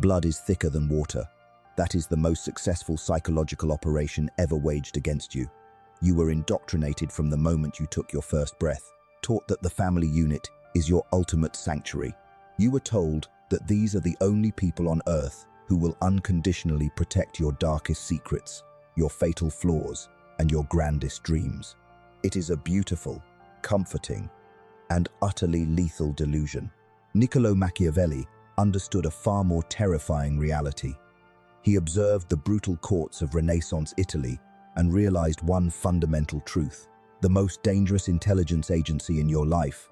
Blood is thicker than water. That is the most successful psychological operation ever waged against you. You were indoctrinated from the moment you took your first breath, taught that the family unit is your ultimate sanctuary. You were told that these are the only people on earth who will unconditionally protect your darkest secrets, your fatal flaws, and your grandest dreams. It is a beautiful, comforting, and utterly lethal delusion. Niccolò Machiavelli understood a far more terrifying reality. He observed the brutal courts of Renaissance Italy and realized one fundamental truth. The most dangerous intelligence agency in your life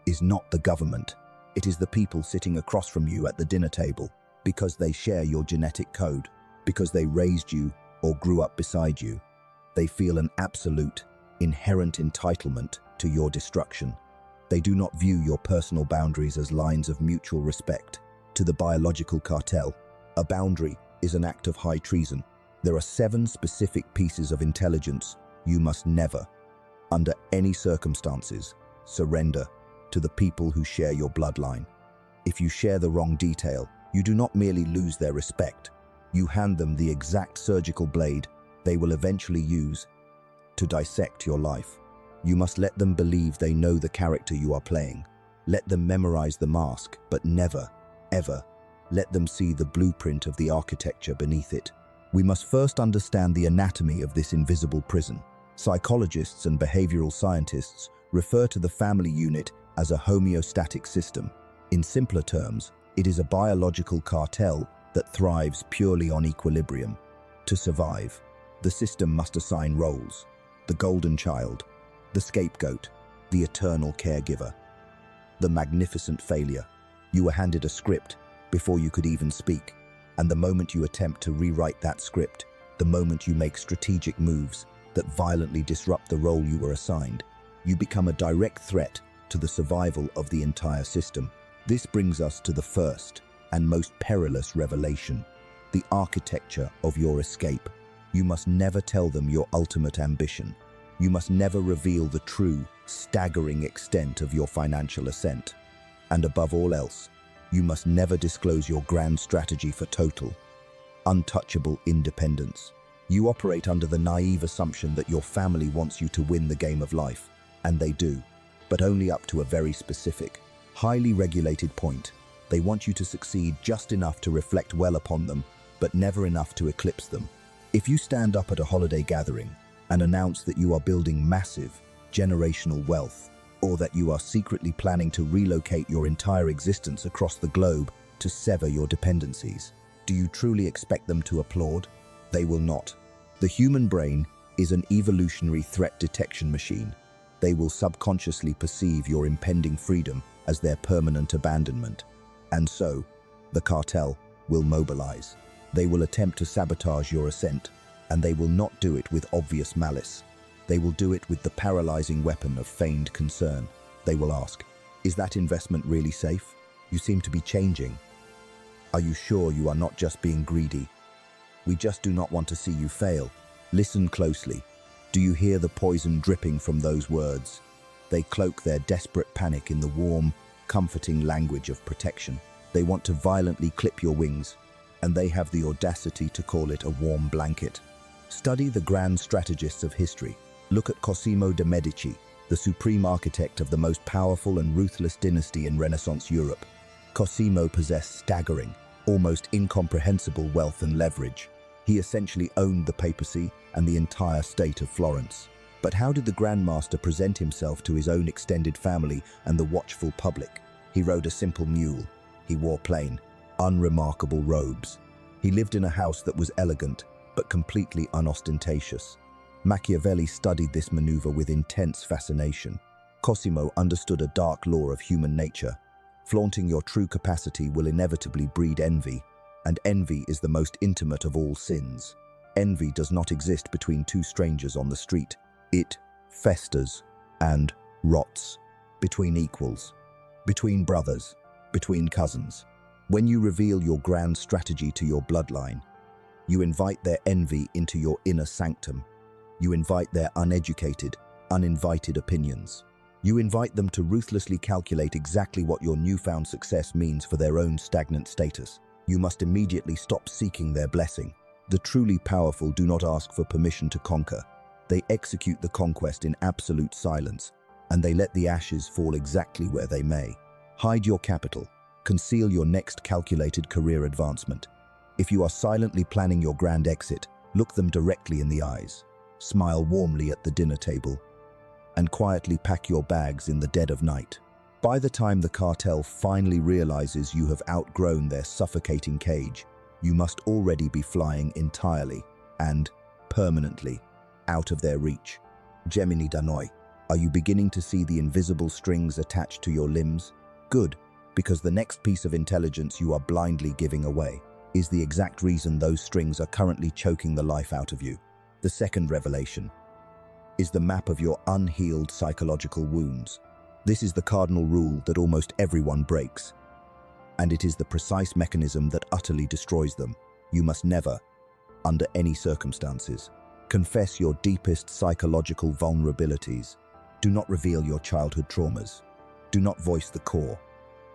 is not the government. It is the people sitting across from you at the dinner table, because they share your genetic code, because they raised you or grew up beside you. They feel an absolute, inherent entitlement to your destruction. They do not view your personal boundaries as lines of mutual respect. To the biological cartel, a boundary is an act of high treason. There are 7 specific pieces of intelligence you must never, under any circumstances, surrender to the people who share your bloodline. If you share the wrong detail, you do not merely lose their respect, you hand them the exact surgical blade they will eventually use to dissect your life. You must let them believe they know the character you are playing. Let them memorize the mask, but never, ever, let them see the blueprint of the architecture beneath it. We must first understand the anatomy of this invisible prison. Psychologists and behavioral scientists refer to the family unit as a homeostatic system. In simpler terms, it is a biological cartel that thrives purely on equilibrium. To survive, the system must assign roles: the golden child, the scapegoat, the eternal caregiver. The magnificent failure. You were handed a script before you could even speak, and the moment you attempt to rewrite that script, the moment you make strategic moves that violently disrupt the role you were assigned, you become a direct threat to the survival of the entire system. This brings us to the first and most perilous revelation: the architecture of your escape. You must never tell them your ultimate ambition. You must never reveal the true, staggering extent of your financial ascent. And above all else, you must never disclose your grand strategy for total, untouchable independence. You operate under the naive assumption that your family wants you to win the game of life, and they do, but only up to a very specific, highly regulated point. They want you to succeed just enough to reflect well upon them, but never enough to eclipse them. If you stand up at a holiday gathering and announce that you are building massive, generational wealth, or that you are secretly planning to relocate your entire existence across the globe to sever your dependencies, do you truly expect them to applaud? They will not. The human brain is an evolutionary threat detection machine. They will subconsciously perceive your impending freedom as their permanent abandonment. And so, the cartel will mobilize. They will attempt to sabotage your ascent, and they will not do it with obvious malice. They will do it with the paralyzing weapon of feigned concern. They will ask, "Is that investment really safe? You seem to be changing. Are you sure you are not just being greedy? We just do not want to see you fail." Listen closely. Do you hear the poison dripping from those words? They cloak their desperate panic in the warm, comforting language of protection. They want to violently clip your wings, and they have the audacity to call it a warm blanket. Study the grand strategists of history. Look at Cosimo de' Medici, the supreme architect of the most powerful and ruthless dynasty in Renaissance Europe. Cosimo possessed staggering, almost incomprehensible wealth and leverage. He essentially owned the papacy and the entire state of Florence. But how did the Grand Master present himself to his own extended family and the watchful public? He rode a simple mule. He wore plain, unremarkable robes. He lived in a house that was elegant, but completely unostentatious. Machiavelli studied this maneuver with intense fascination. Cosimo understood a dark law of human nature. Flaunting your true capacity will inevitably breed envy, and envy is the most intimate of all sins. Envy does not exist between two strangers on the street. It festers and rots between equals, between brothers, between cousins. When you reveal your grand strategy to your bloodline, you invite their envy into your inner sanctum. You invite their uneducated, uninvited opinions. You invite them to ruthlessly calculate exactly what your newfound success means for their own stagnant status. You must immediately stop seeking their blessing. The truly powerful do not ask for permission to conquer. They execute the conquest in absolute silence, and they let the ashes fall exactly where they may. Hide your capital. Conceal your next calculated career advancement. If you are silently planning your grand exit, look them directly in the eyes. Smile warmly at the dinner table, and quietly pack your bags in the dead of night. By the time the cartel finally realizes you have outgrown their suffocating cage, you must already be flying entirely and permanently out of their reach. Gemini Danoi, are you beginning to see the invisible strings attached to your limbs? Good, because the next piece of intelligence you are blindly giving away is the exact reason those strings are currently choking the life out of you. The second revelation is the map of your unhealed psychological wounds. This is the cardinal rule that almost everyone breaks, and it is the precise mechanism that utterly destroys them. You must never, under any circumstances, confess your deepest psychological vulnerabilities. Do not reveal your childhood traumas. Do not voice the core,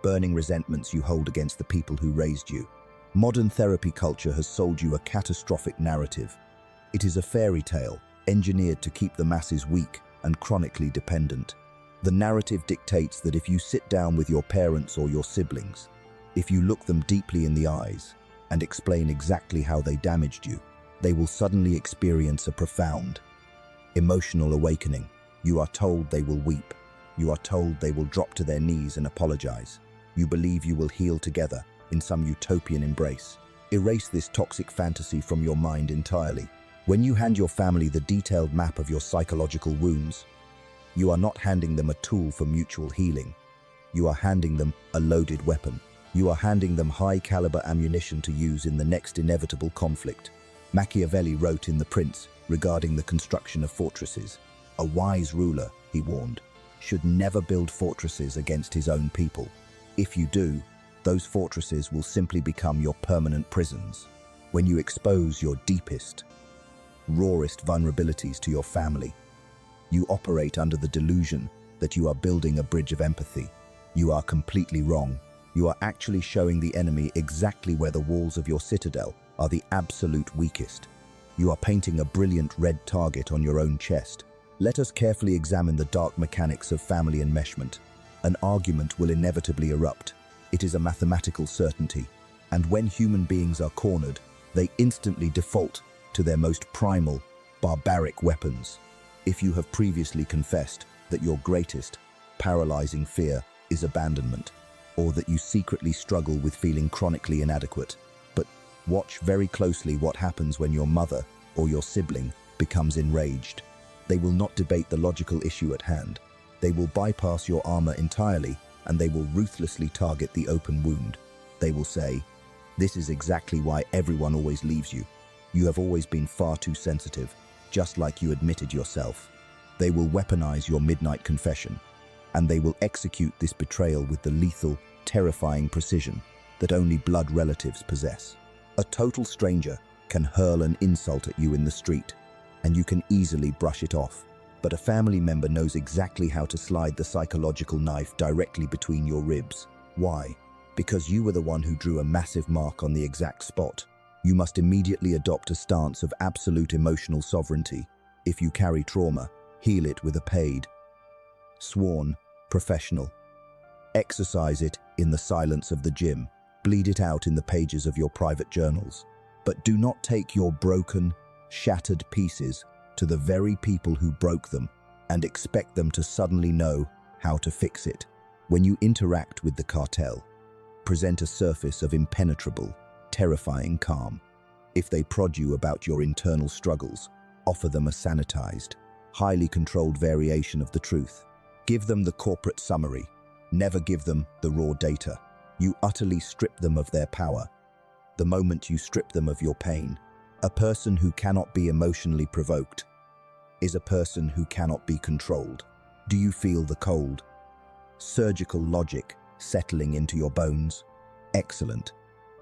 burning resentments you hold against the people who raised you. Modern therapy culture has sold you a catastrophic narrative. It is a fairy tale, engineered to keep the masses weak and chronically dependent. The narrative dictates that if you sit down with your parents or your siblings, if you look them deeply in the eyes and explain exactly how they damaged you, they will suddenly experience a profound emotional awakening. You are told they will weep. You are told they will drop to their knees and apologize. You believe you will heal together in some utopian embrace. Erase this toxic fantasy from your mind entirely. When you hand your family the detailed map of your psychological wounds, you are not handing them a tool for mutual healing. You are handing them a loaded weapon. You are handing them high-caliber ammunition to use in the next inevitable conflict. Machiavelli wrote in The Prince regarding the construction of fortresses. A wise ruler, he warned, should never build fortresses against his own people. If you do, those fortresses will simply become your permanent prisons. When you expose your deepest, rawest vulnerabilities to your family, you operate under the delusion that you are building a bridge of empathy. You are completely wrong. You are actually showing the enemy exactly where the walls of your citadel are the absolute weakest. You are painting a brilliant red target on your own chest. Let us carefully examine the dark mechanics of family enmeshment. An argument will inevitably erupt. It is a mathematical certainty. And when human beings are cornered, they instantly default to their most primal, barbaric weapons. If you have previously confessed that your greatest, paralyzing fear is abandonment, or that you secretly struggle with feeling chronically inadequate, but watch very closely what happens when your mother or your sibling becomes enraged. They will not debate the logical issue at hand. They will bypass your armor entirely, and they will ruthlessly target the open wound. They will say, "This is exactly why everyone always leaves you. You have always been far too sensitive, just like you admitted yourself." They will weaponize your midnight confession, and they will execute this betrayal with the lethal, terrifying precision that only blood relatives possess. A total stranger can hurl an insult at you in the street, and you can easily brush it off. But a family member knows exactly how to slide the psychological knife directly between your ribs. Why? Because you were the one who drew a massive mark on the exact spot. You must immediately adopt a stance of absolute emotional sovereignty. If you carry trauma, heal it with a paid, sworn professional. Exercise it in the silence of the gym. Bleed it out in the pages of your private journals. But do not take your broken, shattered pieces to the very people who broke them and expect them to suddenly know how to fix it. When you interact with the cartel, present a surface of impenetrable, terrifying calm. If they prod you about your internal struggles, offer them a sanitized, highly controlled variation of the truth. Give them the corporate summary. Never give them the raw data. You utterly strip them of their power. The moment you strip them of your pain, a person who cannot be emotionally provoked is a person who cannot be controlled. Do you feel the cold, surgical logic settling into your bones? Excellent.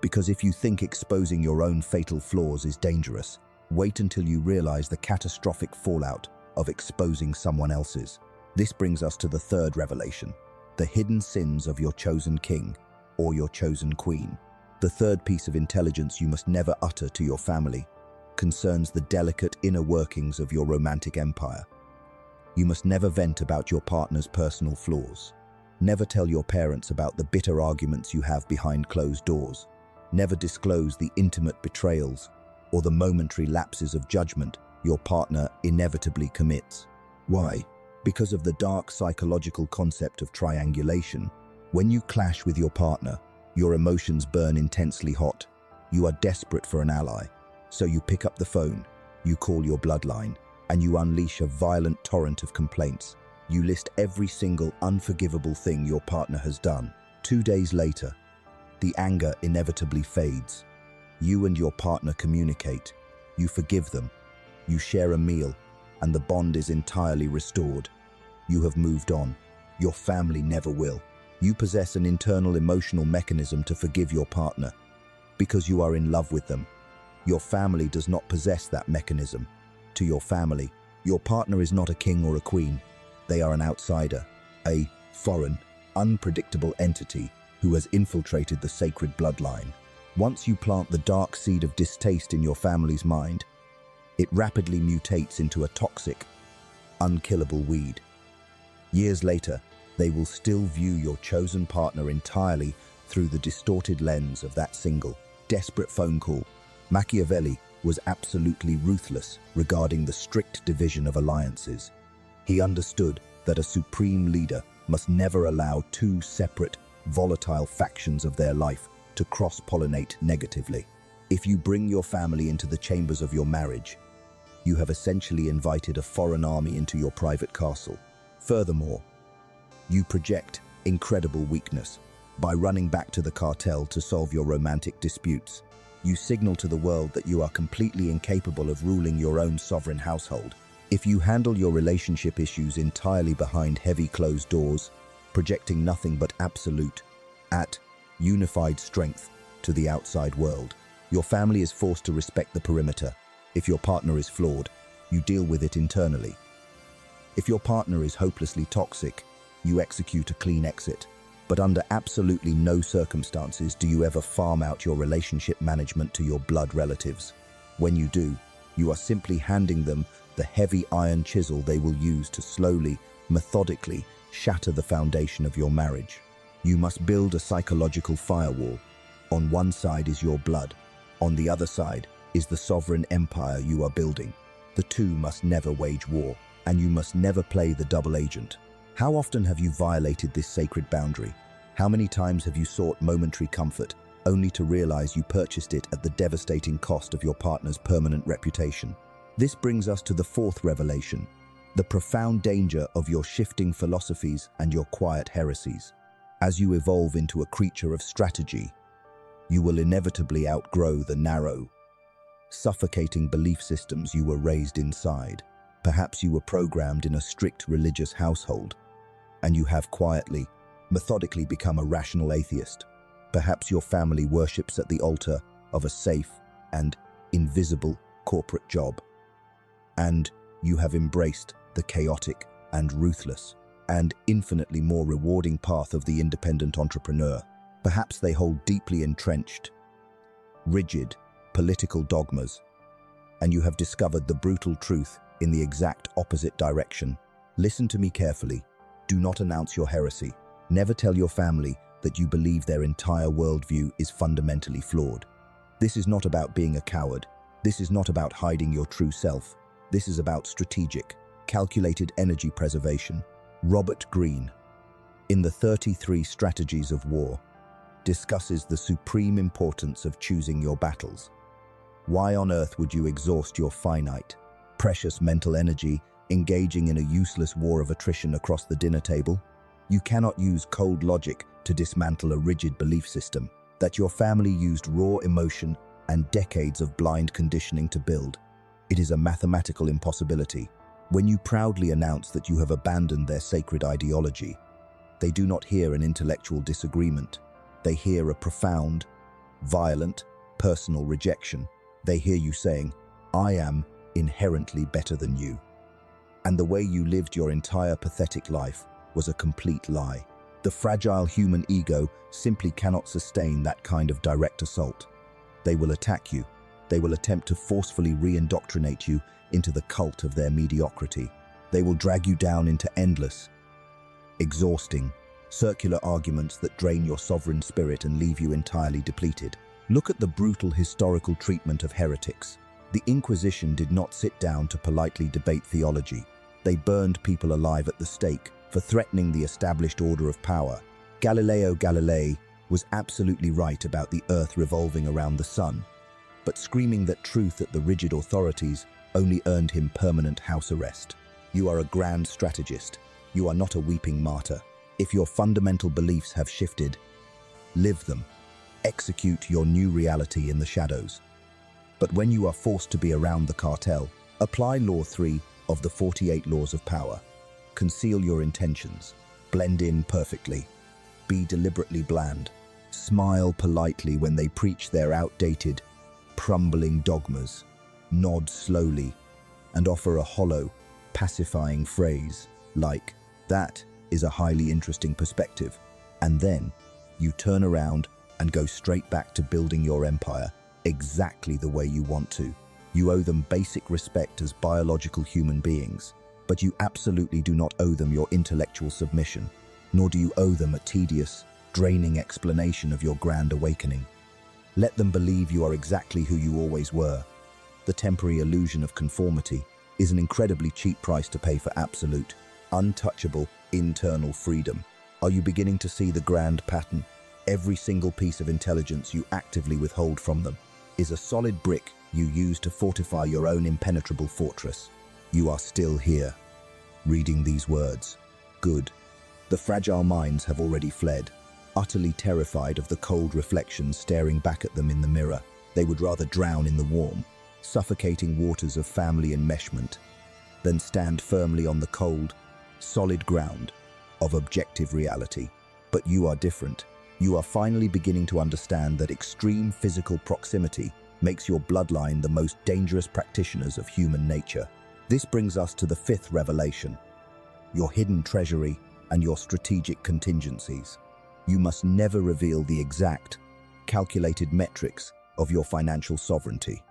Because if you think exposing your own fatal flaws is dangerous, wait until you realize the catastrophic fallout of exposing someone else's. This brings us to the third revelation, the hidden sins of your chosen king or your chosen queen. The third piece of intelligence you must never utter to your family concerns the delicate inner workings of your romantic empire. You must never vent about your partner's personal flaws. Never tell your parents about the bitter arguments you have behind closed doors. Never disclose the intimate betrayals or the momentary lapses of judgment your partner inevitably commits. Why? Because of the dark psychological concept of triangulation. When you clash with your partner, your emotions burn intensely hot. You are desperate for an ally. So you pick up the phone, you call your bloodline, and you unleash a violent torrent of complaints. You list every single unforgivable thing your partner has done. 2 days later, the anger inevitably fades. You and your partner communicate. You forgive them. You share a meal, and the bond is entirely restored. You have moved on. Your family never will. You possess an internal emotional mechanism to forgive your partner because you are in love with them. Your family does not possess that mechanism. To your family, your partner is not a king or a queen. They are an outsider, a foreign, unpredictable entity who has infiltrated the sacred bloodline. Once you plant the dark seed of distaste in your family's mind, it rapidly mutates into a toxic, unkillable weed. Years later, they will still view your chosen partner entirely through the distorted lens of that single, desperate phone call. Machiavelli was absolutely ruthless regarding the strict division of alliances. He understood that a supreme leader must never allow two separate, volatile factions of their life to cross-pollinate negatively. If you bring your family into the chambers of your marriage, you have essentially invited a foreign army into your private castle. Furthermore, you project incredible weakness. By running back to the cartel to solve your romantic disputes, you signal to the world that you are completely incapable of ruling your own sovereign household. If you handle your relationship issues entirely behind heavy closed doors, projecting nothing but absolute, unified strength to the outside world, your family is forced to respect the perimeter. If your partner is flawed, you deal with it internally. If your partner is hopelessly toxic, you execute a clean exit. But under absolutely no circumstances do you ever farm out your relationship management to your blood relatives. When you do, you are simply handing them the heavy iron chisel they will use to slowly, methodically shatter the foundation of your marriage. You must build a psychological firewall. On one side is your blood. On the other side is the sovereign empire you are building. The two must never wage war, and you must never play the double agent. How often have you violated this sacred boundary? How many times have you sought momentary comfort, only to realize you purchased it at the devastating cost of your partner's permanent reputation? This brings us to the fourth revelation, the profound danger of your shifting philosophies and your quiet heresies. As you evolve into a creature of strategy, you will inevitably outgrow the narrow, suffocating belief systems you were raised inside. Perhaps you were programmed in a strict religious household, and you have quietly, methodically become a rational atheist. Perhaps your family worships at the altar of a safe and invisible corporate job, and you have embraced the chaotic and ruthless and infinitely more rewarding path of the independent entrepreneur. Perhaps they hold deeply entrenched, rigid political dogmas, and you have discovered the brutal truth in the exact opposite direction. Listen to me carefully. Do not announce your heresy. Never tell your family that you believe their entire worldview is fundamentally flawed. This is not about being a coward. This is not about hiding your true self. This is about strategic, calculated energy preservation. Robert Greene, in the 33 Strategies of War, discusses the supreme importance of choosing your battles. Why on earth would you exhaust your finite, precious mental energy engaging in a useless war of attrition across the dinner table? You cannot use cold logic to dismantle a rigid belief system that your family used raw emotion and decades of blind conditioning to build. It is a mathematical impossibility. When you proudly announce that you have abandoned their sacred ideology, they do not hear an intellectual disagreement. They hear a profound, violent, personal rejection. They hear you saying, "I am inherently better than you." And the way you lived your entire pathetic life was a complete lie. The fragile human ego simply cannot sustain that kind of direct assault. They will attack you. They will attempt to forcefully re-indoctrinate you into the cult of their mediocrity. They will drag you down into endless, exhausting, circular arguments that drain your sovereign spirit and leave you entirely depleted. Look at the brutal historical treatment of heretics. The Inquisition did not sit down to politely debate theology. They burned people alive at the stake for threatening the established order of power. Galileo Galilei was absolutely right about the earth revolving around the sun, but screaming that truth at the rigid authorities only earned him permanent house arrest. You are a grand strategist. You are not a weeping martyr. If your fundamental beliefs have shifted, live them. Execute your new reality in the shadows. But when you are forced to be around the cartel, apply Law 3 of the 48 Laws of Power. Conceal your intentions. Blend in perfectly. Be deliberately bland. Smile politely when they preach their outdated, crumbling dogmas. Nod slowly and offer a hollow, pacifying phrase like, "That is a highly interesting perspective." And then you turn around and go straight back to building your empire exactly the way you want to. You owe them basic respect as biological human beings, but you absolutely do not owe them your intellectual submission, nor do you owe them a tedious, draining explanation of your grand awakening. Let them believe you are exactly who you always were. The temporary illusion of conformity is an incredibly cheap price to pay for absolute, untouchable, internal freedom. Are you beginning to see the grand pattern? Every single piece of intelligence you actively withhold from them is a solid brick you use to fortify your own impenetrable fortress. You are still here, reading these words. Good. The fragile minds have already fled, utterly terrified of the cold reflections staring back at them in the mirror. They would rather drown in the warm, suffocating waters of family enmeshment than stand firmly on the cold, solid ground of objective reality. But you are different. You are finally beginning to understand that extreme physical proximity makes your bloodline the most dangerous practitioners of human nature. This brings us to the fifth revelation, your hidden treasury and your strategic contingencies. You must never reveal the exact, calculated metrics of your financial sovereignty.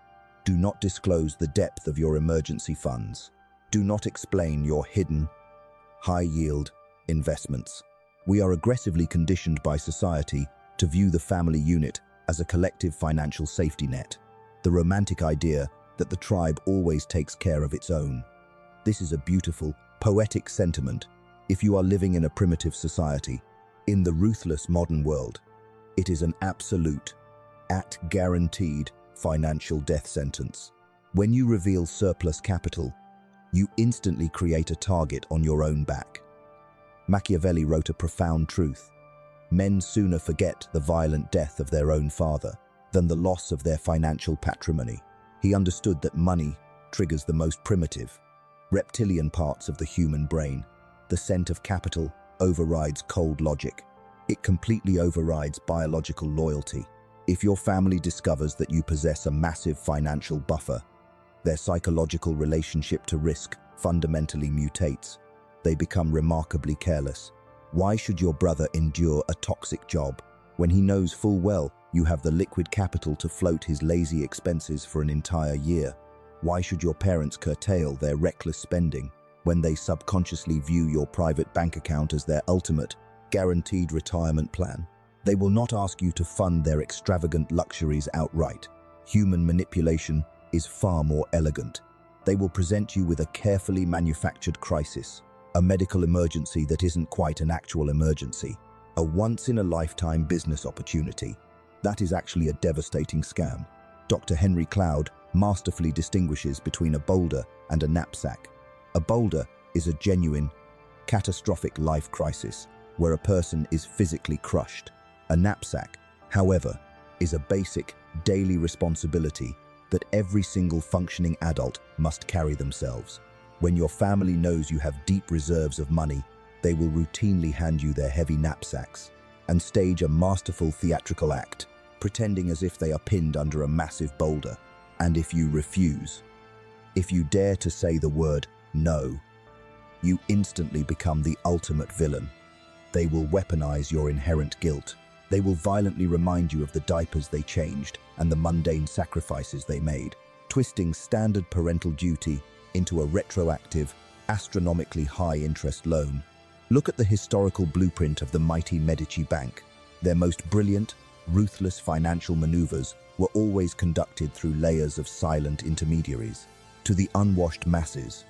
Do not disclose the depth of your emergency funds. Do not explain your hidden, high-yield investments. We are aggressively conditioned by society to view the family unit as a collective financial safety net, the romantic idea that the tribe always takes care of its own. This is a beautiful, poetic sentiment if you are living in a primitive society. In the ruthless modern world, it is an absolute, guaranteed financial death sentence. When you reveal surplus capital, you instantly create a target on your own back. Machiavelli wrote a profound truth. Men sooner forget the violent death of their own father than the loss of their financial patrimony. He understood that money triggers the most primitive, reptilian parts of the human brain. The scent of capital overrides cold logic. It completely overrides biological loyalty. If your family discovers that you possess a massive financial buffer, their psychological relationship to risk fundamentally mutates. They become remarkably careless. Why should your brother endure a toxic job when he knows full well you have the liquid capital to float his lazy expenses for an entire year? Why should your parents curtail their reckless spending when they subconsciously view your private bank account as their ultimate, guaranteed retirement plan? They will not ask you to fund their extravagant luxuries outright. Human manipulation is far more elegant. They will present you with a carefully manufactured crisis, a medical emergency that isn't quite an actual emergency, a once-in-a-lifetime business opportunity. That is actually a devastating scam. Dr. Henry Cloud masterfully distinguishes between a boulder and a knapsack. A boulder is a genuine, catastrophic life crisis where a person is physically crushed. A knapsack, however, is a basic, daily responsibility that every single functioning adult must carry themselves. When your family knows you have deep reserves of money, they will routinely hand you their heavy knapsacks and stage a masterful theatrical act, pretending as if they are pinned under a massive boulder. And if you refuse, if you dare to say the word no, you instantly become the ultimate villain. They will weaponize your inherent guilt. They will violently remind you of the diapers they changed and the mundane sacrifices they made, twisting standard parental duty into a retroactive, astronomically high-interest loan. Look at the historical blueprint of the mighty Medici Bank. Their most brilliant, ruthless financial maneuvers were always conducted through layers of silent intermediaries. To the unwashed masses,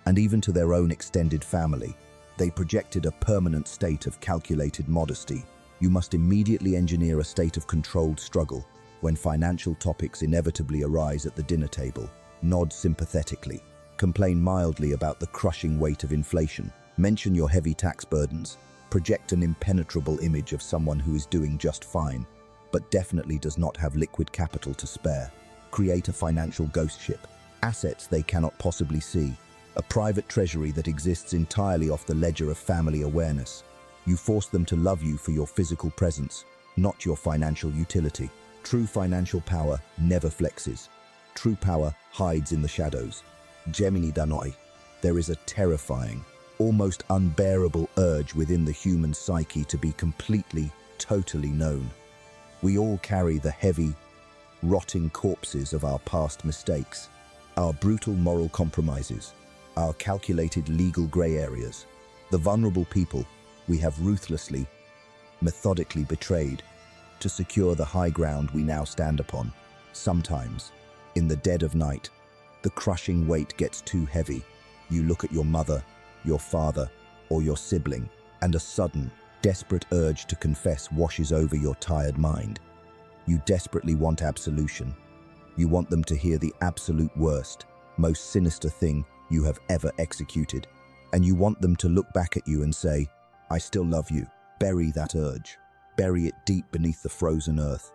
and even to their own extended family, they projected a permanent state of calculated modesty. You must immediately engineer a state of controlled struggle. When financial topics inevitably arise at the dinner table, nod sympathetically, complain mildly about the crushing weight of inflation, mention your heavy tax burdens, project an impenetrable image of someone who is doing just fine, but definitely does not have liquid capital to spare. Create a financial ghost ship, assets they cannot possibly see, a private treasury that exists entirely off the ledger of family awareness. You force them to love you for your physical presence, not your financial utility. True financial power never flexes. True power hides in the shadows. Gemini Danoi. There is a terrifying, almost unbearable urge within the human psyche to be completely, totally known. We all carry the heavy, rotting corpses of our past mistakes, our brutal moral compromises, our calculated legal grey areas, the vulnerable people we have ruthlessly, methodically betrayed to secure the high ground we now stand upon. Sometimes, in the dead of night, the crushing weight gets too heavy. You look at your mother, your father, or your sibling, and a sudden, desperate urge to confess washes over your tired mind. You desperately want absolution. You want them to hear the absolute worst, most sinister thing you have ever executed. And you want them to look back at you and say, "I still love you." Bury that urge. Bury it deep beneath the frozen earth,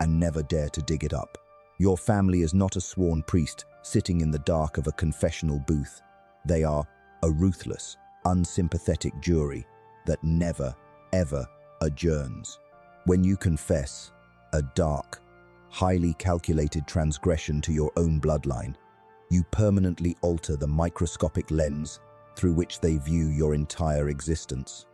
and never dare to dig it up. Your family is not a sworn priest sitting in the dark of a confessional booth. They are a ruthless, unsympathetic jury that never, ever adjourns. When you confess a dark, highly calculated transgression to your own bloodline, you permanently alter the microscopic lens through which they view your entire existence.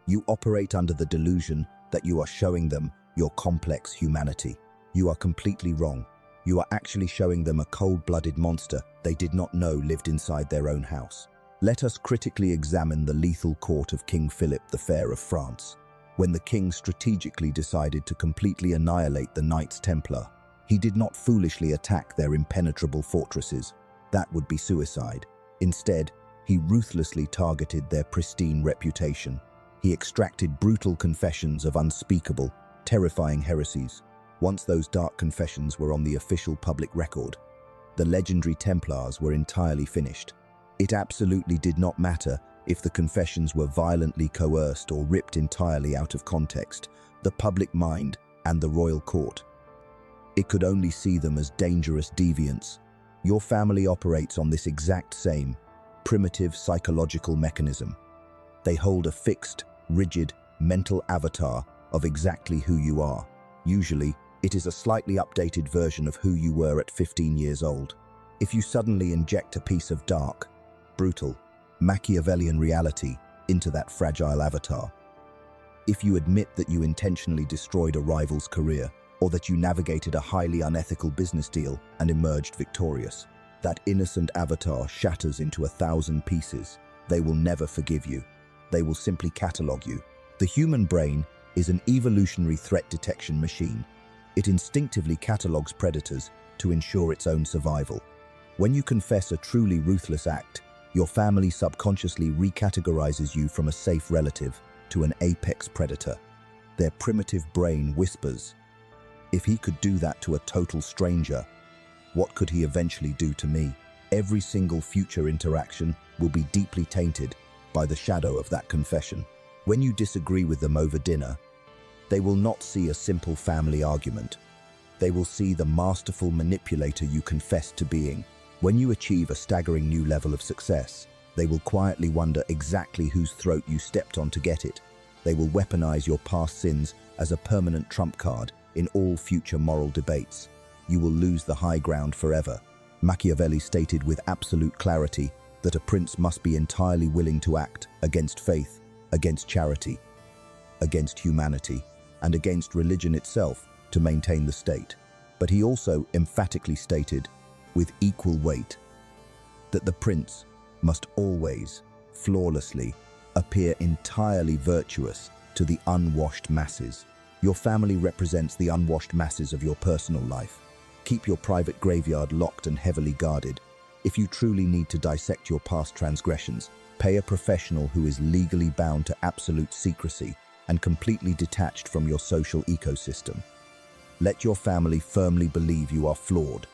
You operate under the delusion that you are showing them your complex humanity. You are completely wrong. You are actually showing them a cold-blooded monster they did not know lived inside their own house. Let us critically examine the lethal court of King Philip the Fair of France. When the king strategically decided to completely annihilate the Knights Templar, he did not foolishly attack their impenetrable fortresses. That would be suicide. Instead, he ruthlessly targeted their pristine reputation. He extracted brutal confessions of unspeakable, terrifying heresies. Once those dark confessions were on the official public record, the legendary Templars were entirely finished. It absolutely did not matter if the confessions were violently coerced or ripped entirely out of context. The public mind and the royal court, it could only see them as dangerous deviants. Your family operates on this exact same, primitive psychological mechanism. They hold a fixed, rigid, mental avatar of exactly who you are. Usually, it is a slightly updated version of who you were at 15 years old. If you suddenly inject a piece of dark, brutal, Machiavellian reality into that fragile avatar, if you admit that you intentionally destroyed a rival's career, or that you navigated a highly unethical business deal and emerged victorious, that innocent avatar shatters into 1,000 pieces. They will never forgive you. They will simply catalog you. The human brain is an evolutionary threat detection machine. It instinctively catalogs predators to ensure its own survival. When you confess a truly ruthless act, your family subconsciously recategorizes you from a safe relative to an apex predator. Their primitive brain whispers, "If he could do that to a total stranger, what could he eventually do to me?" Every single future interaction will be deeply tainted by the shadow of that confession. When you disagree with them over dinner, they will not see a simple family argument. They will see the masterful manipulator you confessed to being. When you achieve a staggering new level of success, they will quietly wonder exactly whose throat you stepped on to get it. They will weaponize your past sins as a permanent trump card in all future moral debates. You will lose the high ground forever. Machiavelli stated with absolute clarity that a prince must be entirely willing to act against faith against charity, against humanity, and against religion itself to maintain the state. But he also emphatically stated, with equal weight, that the prince must always, flawlessly, appear entirely virtuous to the unwashed masses. Your family represents the unwashed masses of your personal life. Keep your private graveyard locked and heavily guarded. If you truly need to dissect your past transgressions, pay a professional who is legally bound to absolute secrecy and completely detached from your social ecosystem. Let your family firmly believe you are flawed,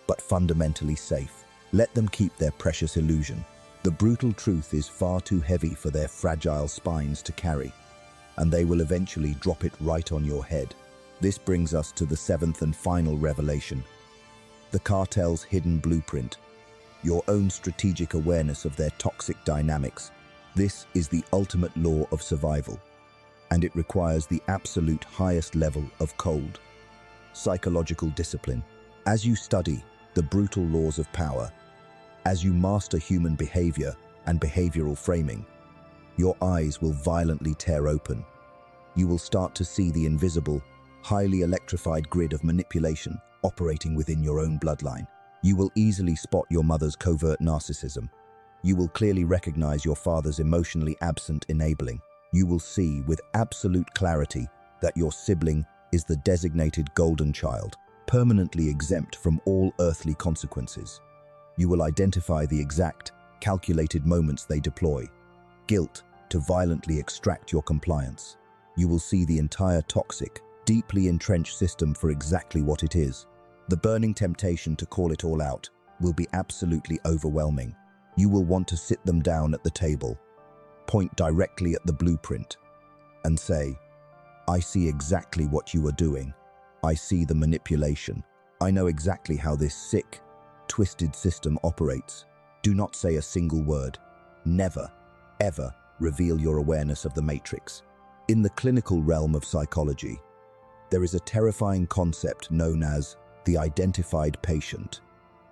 but fundamentally safe. Let them keep their precious illusion. The brutal truth is far too heavy for their fragile spines to carry, and they will eventually drop it right on your head. This brings us to the seventh and final revelation: the cartel's hidden blueprint, your own strategic awareness of their toxic dynamics. This is the ultimate law of survival, and it requires the absolute highest level of cold, psychological discipline. As you study the brutal laws of power, as you master human behavior and behavioral framing, your eyes will violently tear open. You will start to see the invisible, highly electrified grid of manipulation operating within your own bloodline. You will easily spot your mother's covert narcissism. You will clearly recognize your father's emotionally absent enabling. You will see with absolute clarity that your sibling is the designated golden child, permanently exempt from all earthly consequences. You will identify the exact, calculated moments they deploy guilt to violently extract your compliance. You will see the entire toxic, deeply entrenched system for exactly what it is. The burning temptation to call it all out will be absolutely overwhelming. You will want to sit them down at the table, point directly at the blueprint, and say, "I see exactly what you are doing. I see the manipulation. I know exactly how this sick, twisted system operates." Do not say a single word. Never, ever reveal your awareness of the matrix. In the clinical realm of psychology, there is a terrifying concept known as the identified patient.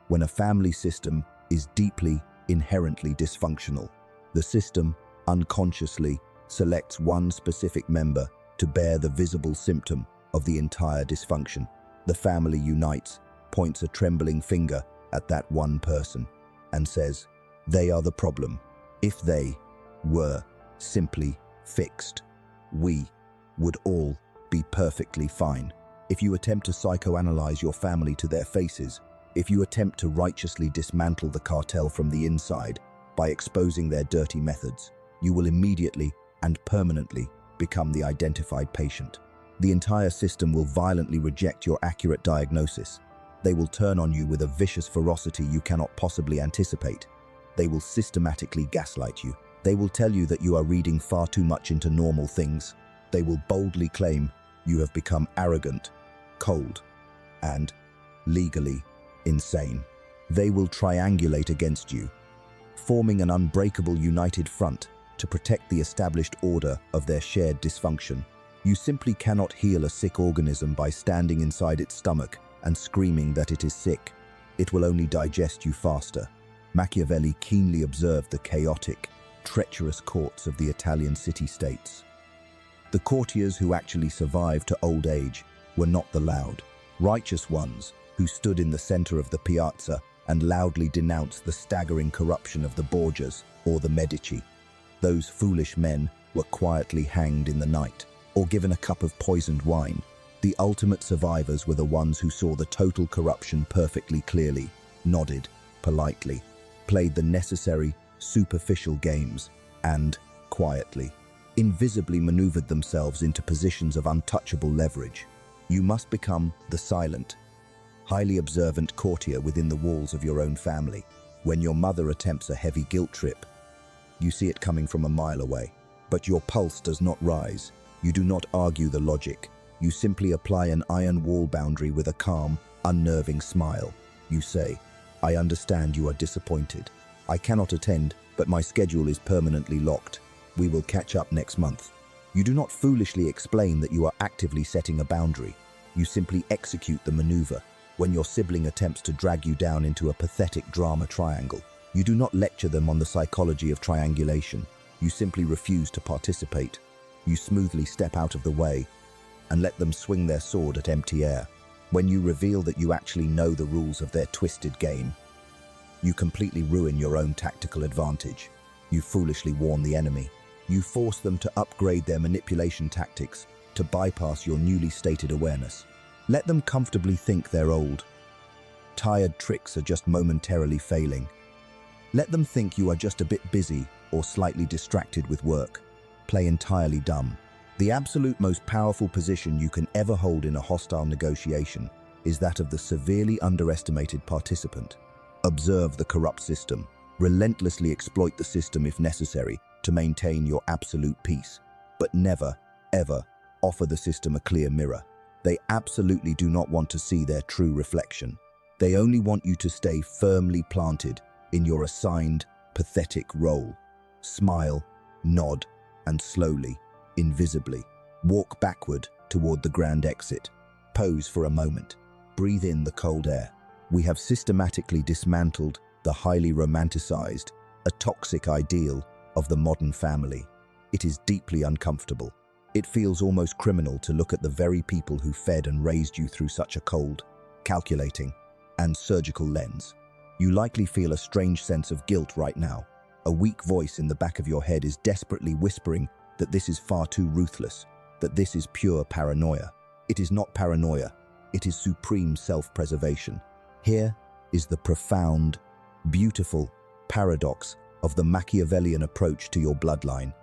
When a family system is deeply, inherently dysfunctional, the system unconsciously selects one specific member to bear the visible symptom of the entire dysfunction. The family unites, points a trembling finger at that one person, and says, "They are the problem. If they were simply fixed, we would all be perfectly fine." If you attempt to psychoanalyze your family to their faces, if you attempt to righteously dismantle the cartel from the inside by exposing their dirty methods, you will immediately and permanently become the identified patient. The entire system will violently reject your accurate diagnosis. They will turn on you with a vicious ferocity you cannot possibly anticipate. They will systematically gaslight you. They will tell you that you are reading far too much into normal things. They will boldly claim you have become arrogant, cold, and legally insane. They will triangulate against you, forming an unbreakable united front to protect the established order of their shared dysfunction. You simply cannot heal a sick organism by standing inside its stomach and screaming that it is sick. It will only digest you faster. Machiavelli keenly observed the chaotic, treacherous courts of the Italian city-states. The courtiers who actually survived to old age were not the loud, righteous ones who stood in the center of the piazza and loudly denounced the staggering corruption of the Borgias or the Medici. Those foolish men were quietly hanged in the night or given a cup of poisoned wine. The ultimate survivors were the ones who saw the total corruption perfectly clearly, nodded politely, played the necessary, superficial games, and, quietly, invisibly maneuvered themselves into positions of untouchable leverage. You must become the silent, highly observant courtier within the walls of your own family. When your mother attempts a heavy guilt trip, you see it coming from a mile away. But your pulse does not rise. You do not argue the logic. You simply apply an iron wall boundary with a calm, unnerving smile. You say, "I understand you are disappointed. I cannot attend, but my schedule is permanently locked. We will catch up next month." You do not foolishly explain that you are actively setting a boundary. You simply execute the maneuver. When your sibling attempts to drag you down into a pathetic drama triangle, you do not lecture them on the psychology of triangulation. You simply refuse to participate. You smoothly step out of the way and let them swing their sword at empty air. When you reveal that you actually know the rules of their twisted game, you completely ruin your own tactical advantage. You foolishly warn the enemy. You force them to upgrade their manipulation tactics to bypass your newly stated awareness. Let them comfortably think their old, tired tricks are just momentarily failing. Let them think you are just a bit busy or slightly distracted with work. Play entirely dumb. The absolute most powerful position you can ever hold in a hostile negotiation is that of the severely underestimated participant. Observe the corrupt system. Relentlessly exploit the system if necessary to maintain your absolute peace. But never, ever offer the system a clear mirror. They absolutely do not want to see their true reflection. They only want you to stay firmly planted in your assigned, pathetic role. Smile, nod, and slowly, invisibly, walk backward toward the grand exit. Pose for a moment. Breathe in the cold air. We have systematically dismantled the highly romanticized, a toxic ideal of the modern family. It is deeply uncomfortable. It feels almost criminal to look at the very people who fed and raised you through such a cold, calculating, and surgical lens. You likely feel a strange sense of guilt right now. A weak voice in the back of your head is desperately whispering that this is far too ruthless, that this is pure paranoia. It is not paranoia, it is supreme self-preservation. Here is the profound, beautiful paradox of the Machiavellian approach to your bloodline.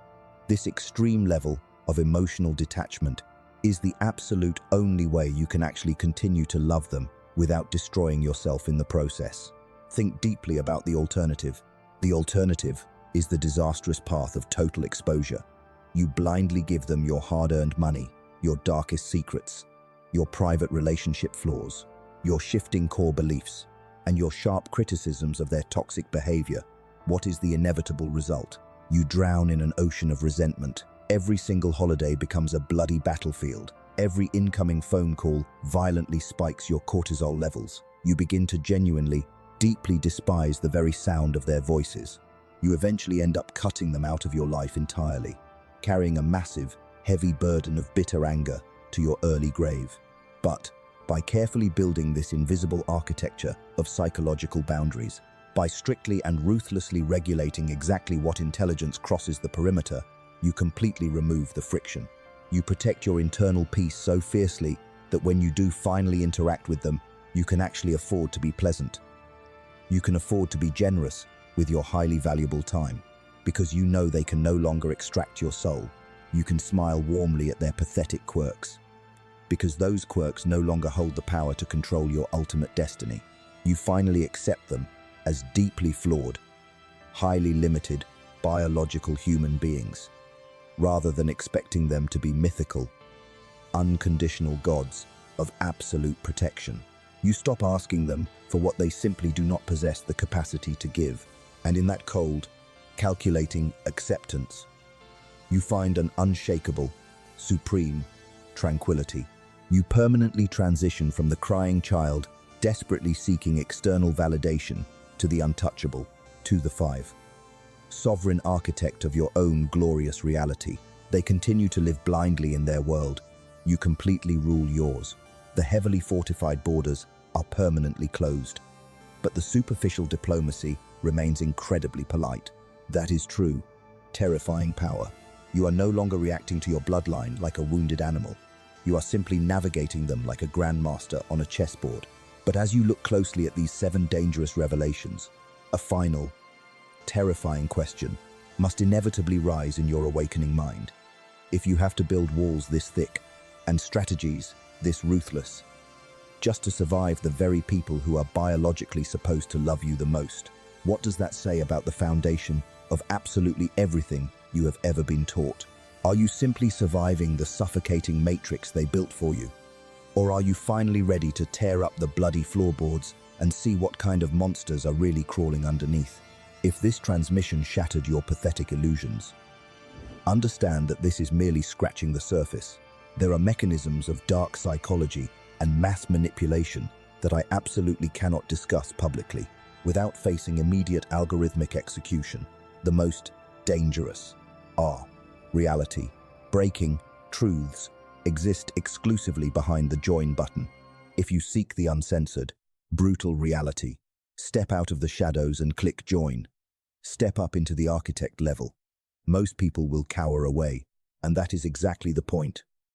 This extreme level of emotional detachment is the absolute only way you can actually continue to love them without destroying yourself in the process. Think deeply about the alternative. The alternative is the disastrous path of total exposure. You blindly give them your hard-earned money, your darkest secrets, your private relationship flaws, your shifting core beliefs, and your sharp criticisms of their toxic behavior. What is the inevitable result? You drown in an ocean of resentment. Every single holiday becomes a bloody battlefield. Every incoming phone call violently spikes your cortisol levels. You begin to genuinely, deeply despise the very sound of their voices. You eventually end up cutting them out of your life entirely, carrying a massive, heavy burden of bitter anger to your early grave. But by carefully building this invisible architecture of psychological boundaries, by strictly and ruthlessly regulating exactly what intelligence crosses the perimeter, you completely remove the friction. You protect your internal peace so fiercely that when you do finally interact with them, you can actually afford to be pleasant. You can afford to be generous with your highly valuable time, because you know they can no longer extract your soul. You can smile warmly at their pathetic quirks, because those quirks no longer hold the power to control your ultimate destiny. You finally accept them as deeply flawed, highly limited, biological human beings, rather than expecting them to be mythical, unconditional gods of absolute protection. You stop asking them for what they simply do not possess the capacity to give, and in that cold, calculating acceptance, you find an unshakable, supreme tranquility. You permanently transition from the crying child, desperately seeking external validation, to the untouchable, to the five. Sovereign architect of your own glorious reality. They continue to live blindly in their world. You completely rule yours. The heavily fortified borders are permanently closed. But the superficial diplomacy remains incredibly polite. That is true, terrifying power. You are no longer reacting to your bloodline like a wounded animal. You are simply navigating them like a grandmaster on a chessboard. But as you look closely at these 7 dangerous revelations, a final, terrifying question must inevitably rise in your awakening mind. If you have to build walls this thick and strategies this ruthless, just to survive the very people who are biologically supposed to love you the most, what does that say about the foundation of absolutely everything you have ever been taught? Are you simply surviving the suffocating matrix they built for you? Or are you finally ready to tear up the bloody floorboards and see what kind of monsters are really crawling underneath? If this transmission shattered your pathetic illusions, understand that this is merely scratching the surface. There are mechanisms of dark psychology and mass manipulation that I absolutely cannot discuss publicly without facing immediate algorithmic execution. The most dangerous, are reality. Breaking truths exist exclusively behind the join button. If you seek the uncensored, brutal reality, step out of the shadows and click join. Step up into the architect level. Most people will cower away, and that is exactly the point.